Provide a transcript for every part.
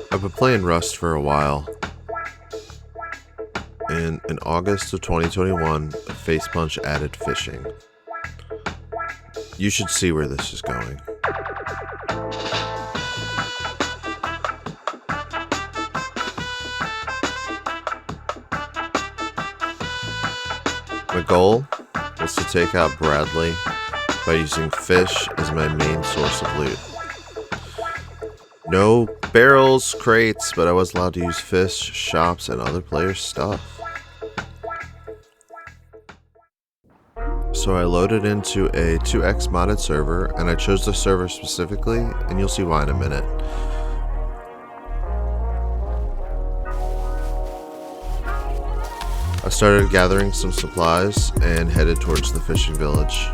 I've been playing Rust for a while, and in August of 2021, Face Punch added fishing. You should see where this is going. My goal was to take out Bradley by using fish as my main source of loot. No barrels, crates, but I was allowed to use fish, shops, and other players' stuff. So I loaded into a 2x modded server, and I chose the server specifically, and you'll see why in a minute. I started gathering some supplies and headed towards the fishing village.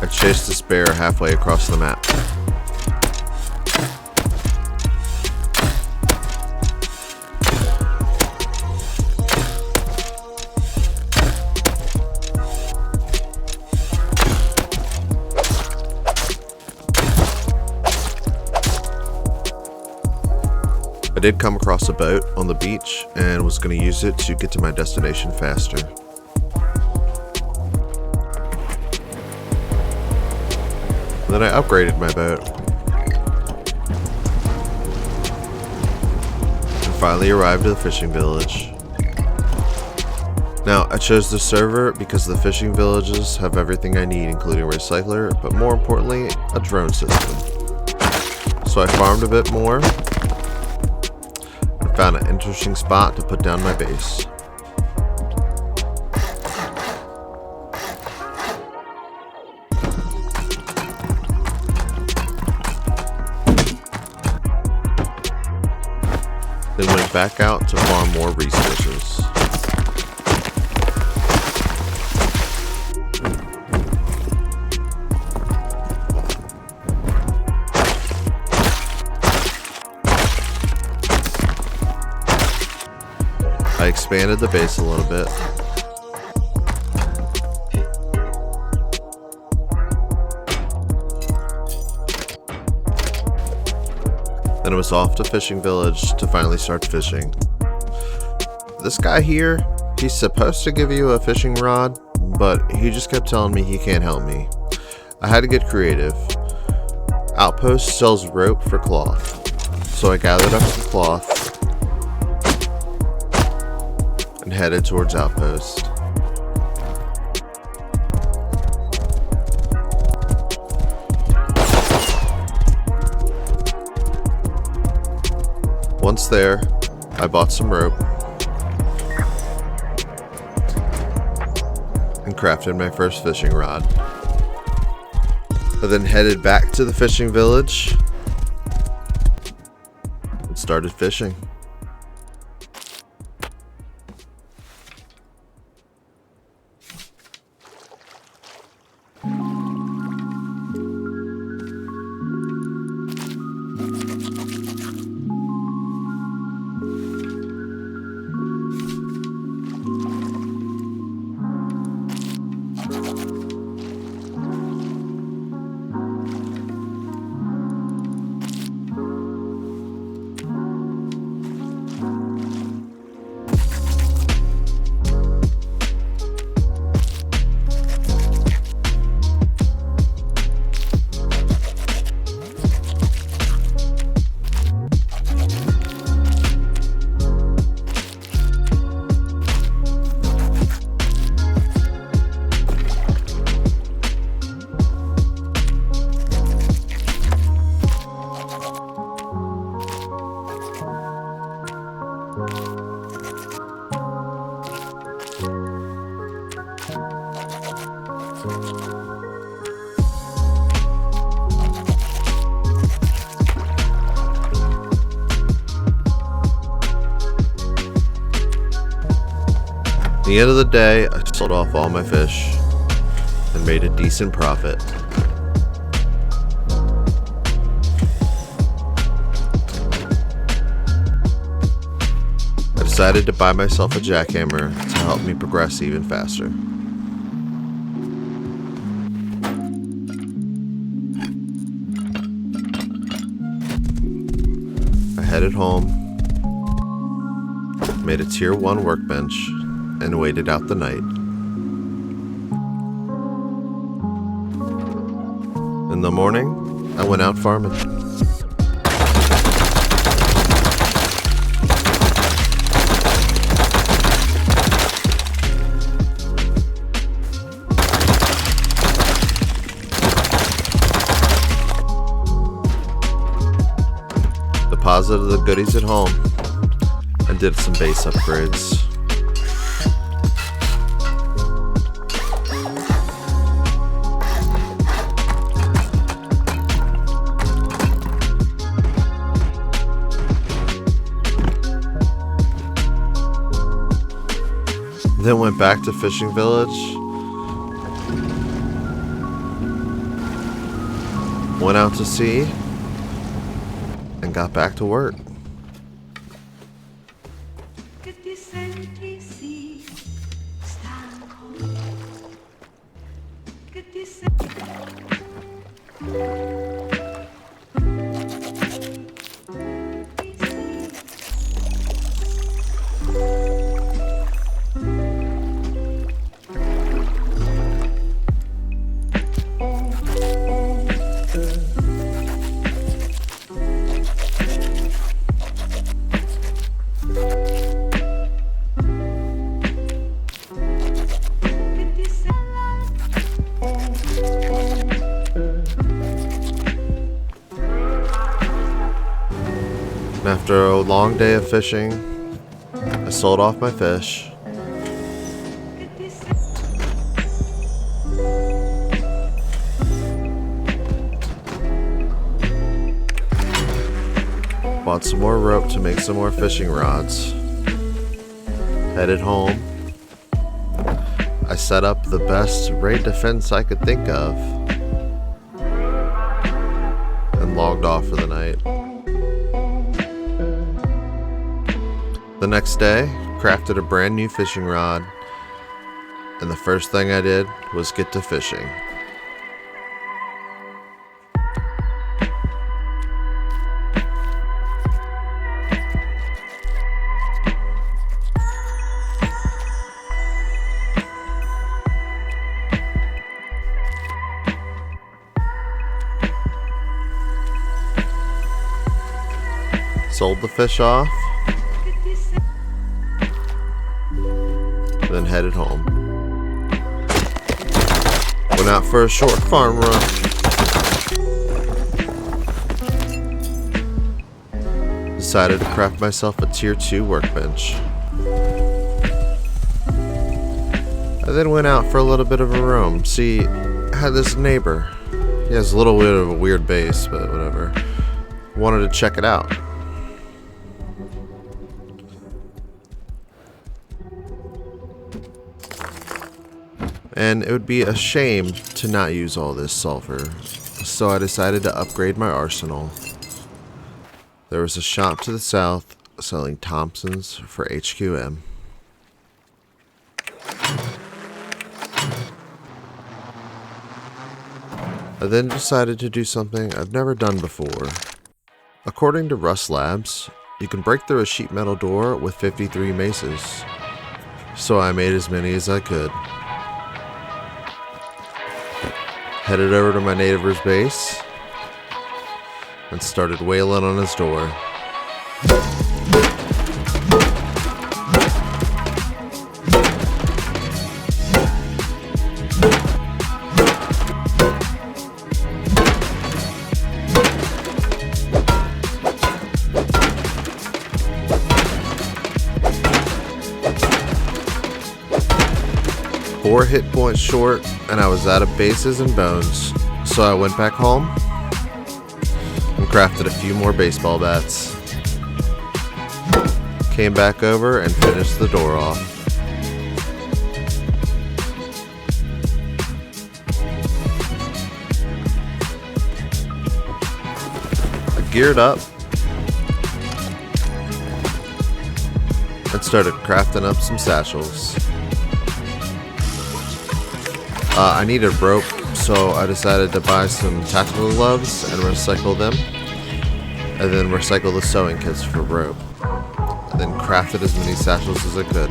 I chased this bear halfway across the map. I did come across a boat on the beach and was going to use it to get to my destination faster. Then I upgraded my boat. And finally arrived at the fishing village. Now, I chose this server because the fishing villages have everything I need, including a recycler, but more importantly, a drone system. So I farmed a bit more and found an interesting spot to put down my base. Then went back out to farm more resources. I expanded the base a little bit. Then I was off to fishing village to finally start fishing. This guy here, he's supposed to give you a fishing rod, but he just kept telling me he can't help me. I had to get creative. Outpost sells rope for cloth, so I gathered up some cloth and headed towards Outpost. Once there, I bought some rope and crafted my first fishing rod. I then headed back to the fishing village and started fishing. At the end of the day, I sold off all my fish and made a decent profit. decided to buy myself a jackhammer to help me progress even faster. I headed home, made a tier 1 workbench, and waited out the night. In the morning, I went out farming. Deposited the goodies at home and did some base upgrades. Then went back to Fishing Village. Went out to sea and got back to work. After a long day of fishing, I sold off my fish. Bought some more rope to make some more fishing rods. Headed home. I set up the best raid defense I could think of and logged off for the night. The next day, crafted a brand new fishing rod, and the first thing I did was get to fishing. Sold the fish off, then headed home. Went out for a short farm run. Decided to craft myself a tier 2 workbench. I then went out for a little bit of a roam. See, I had this neighbor. He has a little bit of a weird base, but whatever. Wanted to check it out. And it would be a shame to not use all this sulfur, so I decided to upgrade my arsenal. There was a shop to the south selling Thompsons for HQM. I then decided to do something I've never done before. According to Rust Labs, you can break through a sheet metal door with 53 maces, so I made as many as I could. Headed over to my neighbor's base and started wailing on his door. 4 hit points short, and I was out of bases and bones, so I went back home and crafted a few more baseball bats. Came back over and finished the door off. I geared up and started crafting up some satchels. I needed rope, so I decided to buy some tactical gloves and recycle them, and then recycle the sewing kits for rope, and then crafted as many satchels as I could.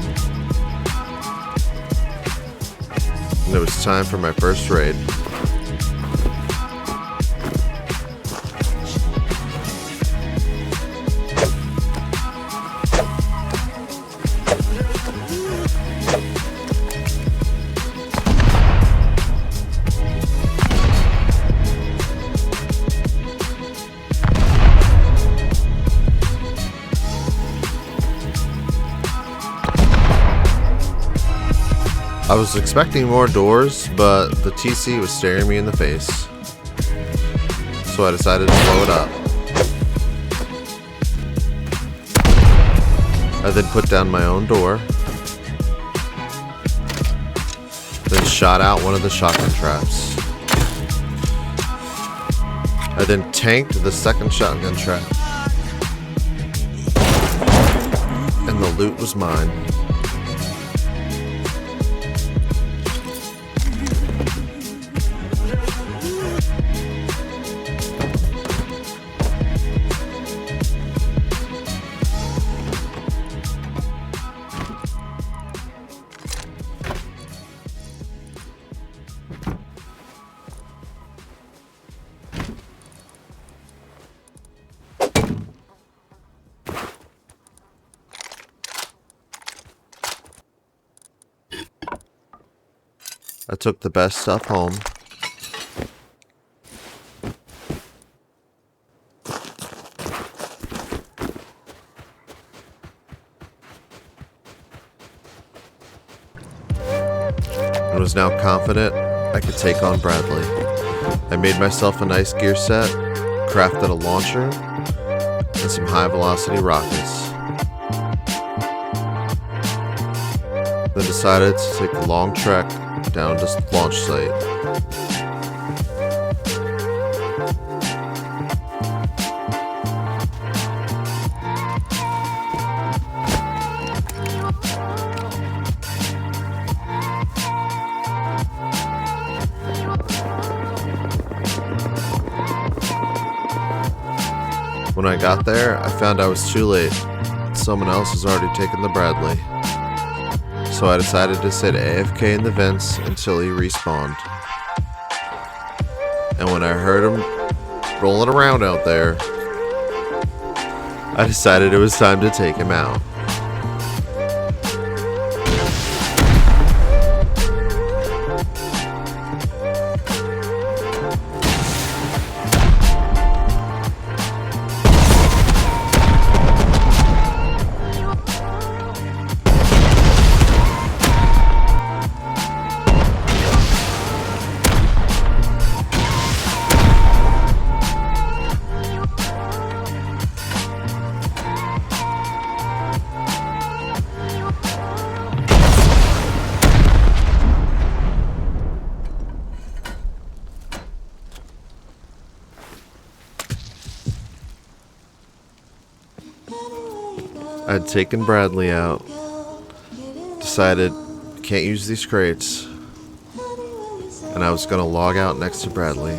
And it was time for my first raid. I was expecting more doors, but the TC was staring me in the face, so I decided to blow it up. I then put down my own door, then shot out one of the shotgun traps. I then tanked the second shotgun trap, and the loot was mine. I took the best stuff home. And was now confident I could take on Bradley. I made myself a nice gear set, crafted a launcher, and some high velocity rockets. Then decided to take a long trek down to the launch site. When I got there, I found I was too late. Someone else has already taken the Bradley. So I decided to sit AFK in the vents until he respawned. And when I heard him rolling around out there, I decided it was time to take him out. I'd taken Bradley out, decided can't use these crates, and I was gonna log out next to Bradley.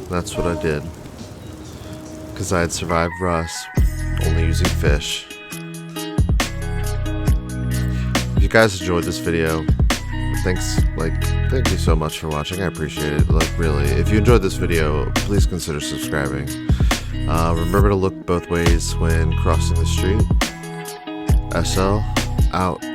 That's what I did, because I had survived Rust only using fish. If you guys enjoyed this video, thank you so much for watching. I appreciate it. Really, if you enjoyed this video, please consider subscribing. Remember to look both ways when crossing the street. SL out.